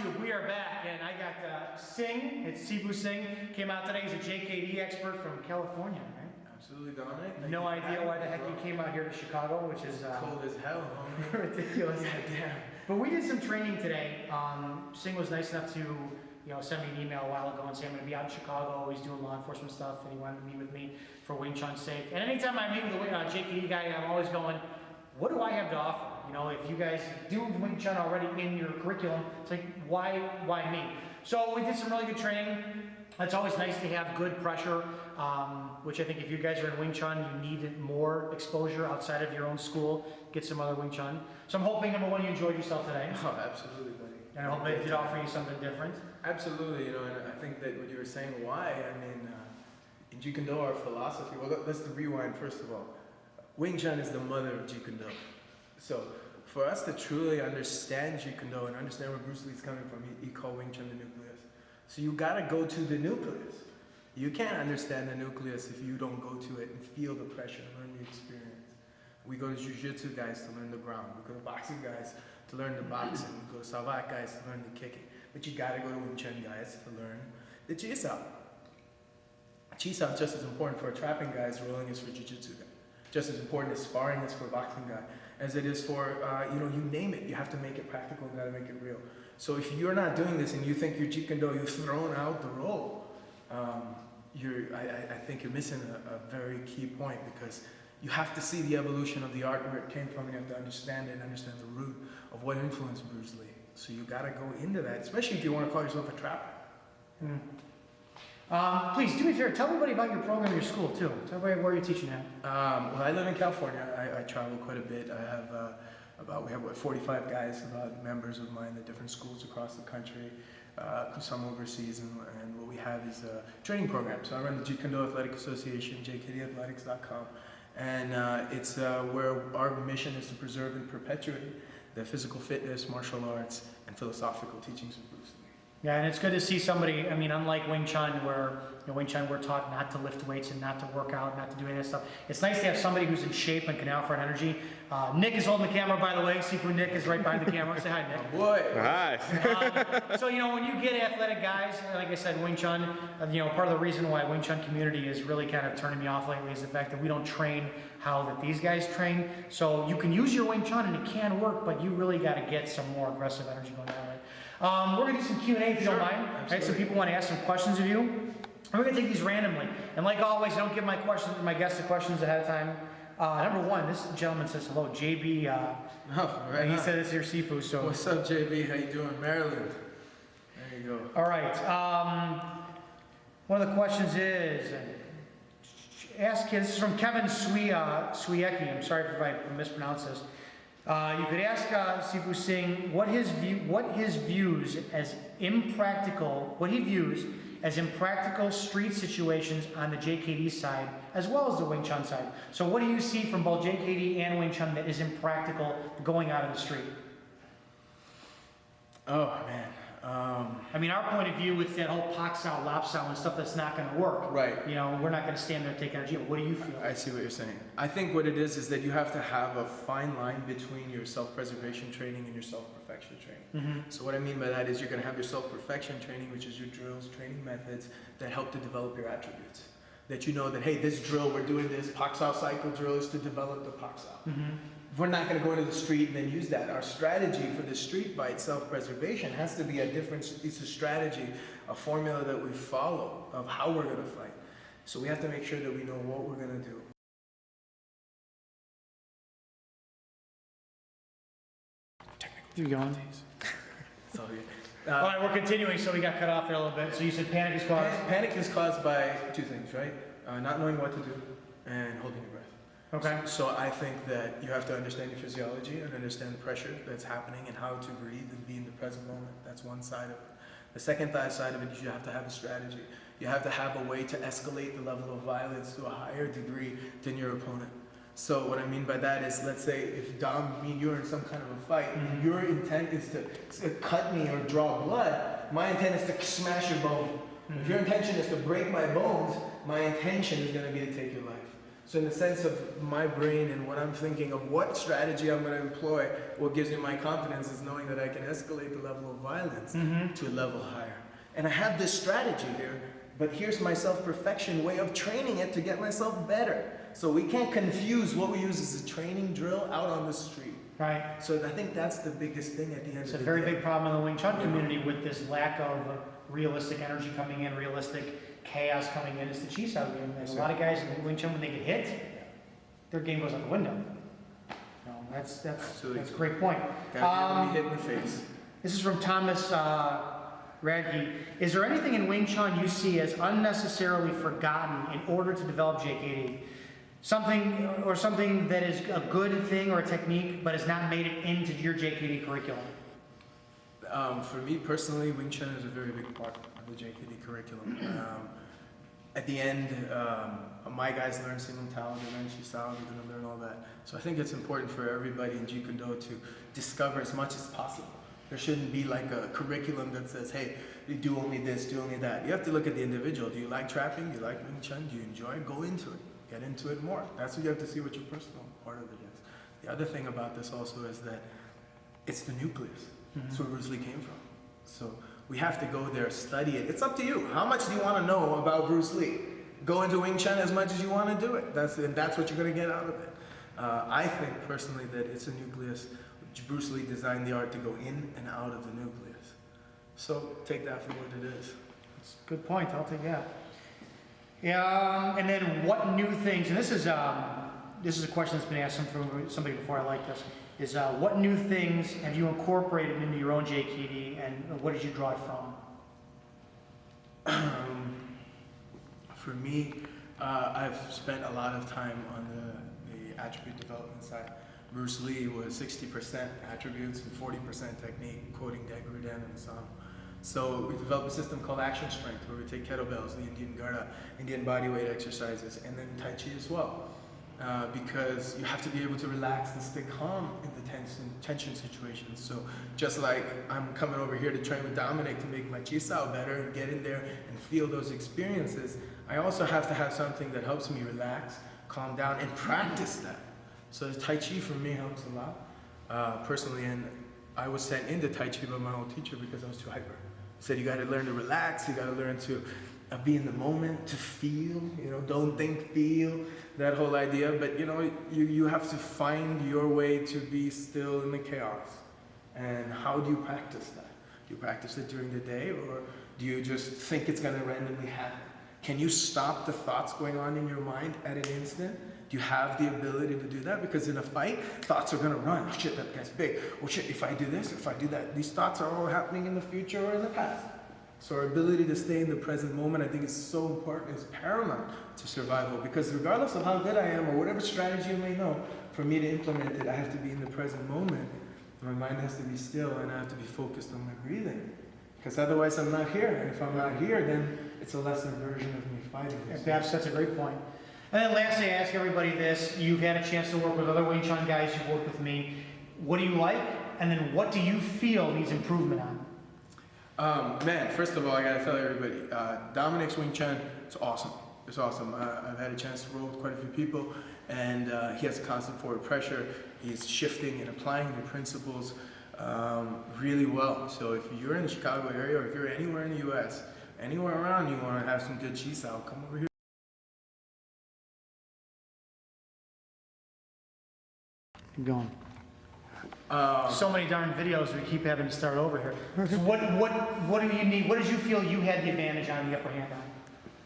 YouTube, we are back, and I got Singh. It's Sifu Singh. Came out today. He's a JKD expert from California, right? Absolutely, Dominic. No idea why the heck you came out here to Chicago, which is cold as hell, homie. ridiculous. Yeah, damn. But we did some training today. Singh was nice enough to, send me an email a while ago and say I'm going to be out in Chicago. He's doing law enforcement stuff, and he wanted to meet with me for Wing Chun's sake. And anytime I meet with a JKD guy, I'm always going, what do I have to offer? If you guys do Wing Chun already in your curriculum, it's like, why me? So we did some really good training. It's always nice to have good pressure, which I think if you guys are in Wing Chun, you need more exposure outside of your own school. Get some other Wing Chun. So I'm hoping, number one, you enjoyed yourself today. Oh, absolutely, buddy. And I hope it did offer you something different. Absolutely, and I think that what you were saying, why, in Jeet Kune, our philosophy, well, let's rewind first of all. Wing Chun is the mother of Jeet Kune. So for us to truly understand Jeet Kune and understand where Bruce Lee's coming from, he called Wing Chun the nucleus. So you gotta go to the nucleus. You can't understand the nucleus if you don't go to it and feel the pressure and learn the experience. We go to Jiu-Jitsu guys to learn the ground. We go to boxing guys to learn the boxing. We go to Savate guys to learn the kicking. But you gotta go to Wing Chun guys to learn the Chi Sao. Chi Sao is just as important for a trapping guy as rolling is for Jiu-Jitsu guy. Just as important as sparring is for a boxing guy, as it is for, you name it. You have to make it practical and gotta make it real. So if you're not doing this and you think you're Jeet Kune, you've thrown out the role, I think you're missing a very key point, because you have to see the evolution of the art, where it came from, and you have to understand it and understand the root of what influenced Bruce Lee. So you gotta go into that, especially if you wanna call yourself a trapper. Please do me a favor, tell everybody about your program at your school too. Tell everybody where you're teaching at. Well, I live in California. I travel quite a bit. I have we have 45 guys, members of mine at different schools across the country, some overseas, and what we have is a training program. So I run the JKD Athletic Association, JKDathletics.com, and it's where our mission is to preserve and perpetuate the physical fitness, martial arts, and philosophical teachings of Bruce Lee. Yeah, and it's good to see somebody, unlike Wing Chun, where Wing Chun we're taught not to lift weights and not to work out, not to do any of that stuff. It's nice to have somebody who's in shape and can offer energy. Nick is holding the camera, by the way. Sifu Nick is right behind the camera. Say hi, Nick. Oh boy. Hi. So, when you get athletic guys, like I said, Wing Chun, part of the reason why Wing Chun community is really kind of turning me off lately is the fact that we don't train how that these guys train. So you can use your Wing Chun and it can work, but you really got to get some more aggressive energy going on, right? We're going to do some Q&A if you don't mind. Right, so people want to ask some questions of you. And we're going to take these randomly. And like always, I don't give my guests the questions ahead of time. Number one, this gentleman says hello, JB. He said it's your Sifu. So what's up, JB? How you doing, Maryland? There you go. All right. One of the questions is, this is from Kevin Swiecki. I'm sorry if I mispronounced this. You could ask Sifu Singh what he views as impractical street situations on the JKD side, as well as the Wing Chun side. So what do you see from both JKD and Wing Chun that is impractical going out in the street? Oh, man. Our point of view with that whole Pak Sao, Lap Sao and stuff, that's not going to work. Right. We're not going to stand there and take energy. What do you feel? I see what you're saying. I think what it is that you have to have a fine line between your self-preservation training and your self-perfection training. Mm-hmm. So what I mean by that is you're going to have your self-perfection training, which is your drills, training methods that help to develop your attributes. That that, hey, this drill, we're doing this Pak Sao cycle drill is to develop the Pak Sao. Mm-hmm. We're not going to go into the street and then use that. Our strategy for the street fight, self-preservation, has to be it's a strategy, a formula that we follow of how we're going to fight. So we have to make sure that we know what we're going to do. Keep going. It's all good. All right, we're continuing, so we got cut off there a little bit. So you said panic is caused? Panic is caused by two things, right? Not knowing what to do and holding your breath. Okay. So I think that you have to understand your physiology and understand the pressure that's happening and how to breathe and be in the present moment. That's one side of it. The second side of it is you have to have a strategy. You have to have a way to escalate the level of violence to a higher degree than your opponent. So what I mean by that is, let's say if you're in some kind of a fight, and your intent is to cut me or draw blood, my intent is to smash your bone. If your intention is to break my bones, my intention is going to be to take your life. So in the sense of my brain and what I'm thinking of what strategy I'm going to employ, what gives me my confidence is knowing that I can escalate the level of violence to a level higher. And I have this strategy here, but here's my self-perfection way of training it to get myself better. So we can't confuse what we use as a training drill out on the street. Right. So I think that's the biggest thing at the end of the day. It's a very big problem in the Wing Chun community with this lack of realistic energy coming in, realistic chaos coming in. It's the chi sao game. There's a lot of guys in Wing Chun, when they get hit, their game goes out the window. That's a great point. Gotta be hit in the face. This is from Thomas Radke. Is there anything in Wing Chun you see as unnecessarily forgotten in order to develop JKD? Something that is a good thing or a technique, but has not made it into your JKD curriculum? For me personally, Wing Chun is a very big part of the JKD curriculum. At the end, my guys learn Singh, they learn Chi Sao, they're going to learn all that. So I think it's important for everybody in Jeet Kune to discover as much as possible. There shouldn't be like a curriculum that says, hey, you do only this, do only that. You have to look at the individual. Do you like trapping? Do you like Wing Chun? Do you enjoy it? Go into it. Get into it more. That's what you have to see what your personal part of it is. The other thing about this also is that it's the nucleus. That's where Bruce Lee came from. So we have to go there, study it. It's up to you. How much do you want to know about Bruce Lee? Go into Wing Chun as much as you want to do it. That's what you're going to get out of it. I think personally that it's a nucleus. Bruce Lee designed the art to go in and out of the nucleus. So take that for what it is. That's a good point. I'll take that. Yeah, and then what new things, and this is a question that's been asked from somebody before, I like this, is what new things have you incorporated into your own JKD, and what did you draw it from? For me, I've spent a lot of time on the attribute development side. Bruce Lee was 60% attributes and 40% technique, quoting Degrudan and Singh. So we developed a system called Action Strength, where we take kettlebells, the Indian Garda, Indian bodyweight exercises, and then Tai Chi as well. Because you have to be able to relax and stay calm in the tension situations. So just like I'm coming over here to train with Dominick to make my Chi Sao better and get in there and feel those experiences, I also have to have something that helps me relax, calm down, and practice that. So Tai Chi for me helps a lot, personally, and I was sent into Tai Chi by my old teacher because I was too hyper. He said you got to learn to relax, you got to learn to be in the moment, to feel, don't think, feel, that whole idea. But you have to find your way to be still in the chaos. And how do you practice that? Do you practice it during the day, or do you just think it's going to randomly happen? Can you stop the thoughts going on in your mind at an instant? Do you have the ability to do that? Because in a fight, thoughts are going to run. Oh shit, that guy's big. Oh shit, if I do this, if I do that. These thoughts are all happening in the future or in the past. So our ability to stay in the present moment, I think, is so important, is paramount to survival. Because regardless of how good I am or whatever strategy you may know, for me to implement it, I have to be in the present moment. My mind has to be still, and I have to be focused on my breathing. Because otherwise I'm not here. And if I'm not here, then it's a lesser version of me fighting. That's a great point. And then lastly, I ask everybody this. You've had a chance to work with other Wing Chun guys. You've worked with me. What do you like? And then what do you feel needs improvement on? Man, first of all, I gotta tell everybody, Dominick's Wing Chun, it's awesome. It's awesome. I've had a chance to roll with quite a few people, and he has constant forward pressure. He's shifting and applying the principles really well. So if you're in the Chicago area, or if you're anywhere in the U.S., anywhere around you want to have some good Chi Sao, come over here. Keep going. So many darn videos, we keep having to start over here. So what do you need? What did you feel you had the advantage on, the upper hand on?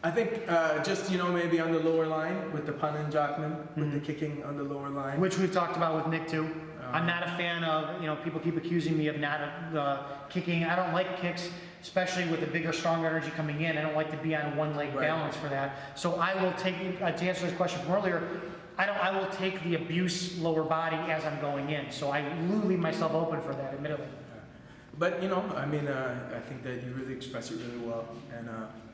I think just, maybe on the lower line with the Pan and Jackman, with the kicking on the lower line. Which we've talked about with Nick too. I'm not a fan of, people keep accusing me of not kicking. I don't like kicks, especially with the bigger, stronger energy coming in. I don't like to be on one leg balance for that. So I will take, to answer this question from earlier, I will take the abuse lower body as I'm going in. So I leave myself open for that, admittedly. But, I think that you really express it really well. And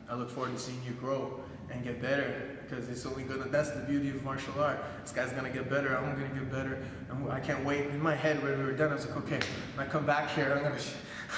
I look forward to seeing you grow and get better, because it's only that's the beauty of martial art. This guy's gonna get better, I'm gonna get better. And I can't wait. In my head, when we were done, I was like, okay, when I come back here,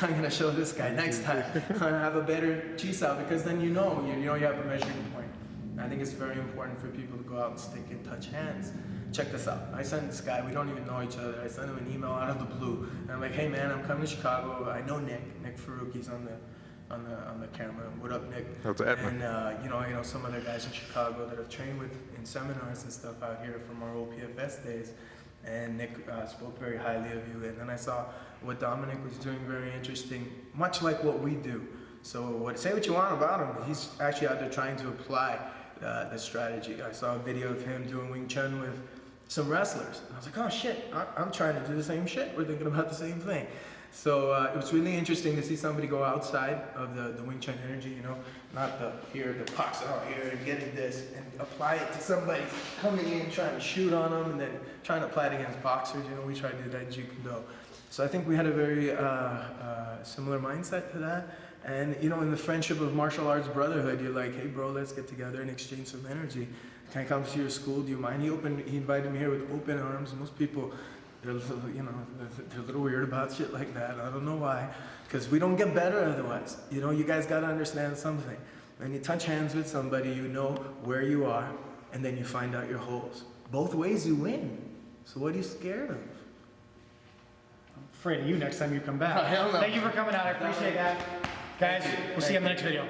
I'm gonna show this guy next time. I'm gonna have a better Chi Sao, because then you have a measuring point. I think it's very important for people to go out and stick and touch hands. Check this out. I sent this guy, we don't even know each other. I sent him an email out of the blue. And I'm like, hey man, I'm coming to Chicago. I know Nick Farouk, he's on the camera. What up, Nick? What's happening? And you know some other guys in Chicago that I've trained with in seminars and stuff out here from our OPFS days. And Nick spoke very highly of you. And then I saw what Dominick was doing, very interesting, much like what we do. So say what you want about him, he's actually out there trying to apply the strategy. I saw a video of him doing Wing Chun with some wrestlers. And I was like, oh shit, I'm trying to do the same shit. We're thinking about the same thing. So it was really interesting to see somebody go outside of the Wing Chun energy, you know, not the box out here and getting this, and apply it to somebody coming in, trying to shoot on them, and then trying to apply it against boxers. You know, we tried to do that in Jeet Kune. So I think we had a very similar mindset to that. And, you know, in the friendship of martial arts brotherhood, you're like, hey bro, let's get together and exchange some energy. Can I come to your school? Do you mind? He invited me here with open arms. Most people, they're a little weird about shit like that. I don't know why, because we don't get better otherwise. You know, you guys got to understand something. When you touch hands with somebody, you know where you are, and then you find out your holes. Both ways you win. So what are you scared of? I'm afraid of you next time you come back. Oh, hell no. Thank you for coming out. I appreciate that. Guys, we'll see you on the next video.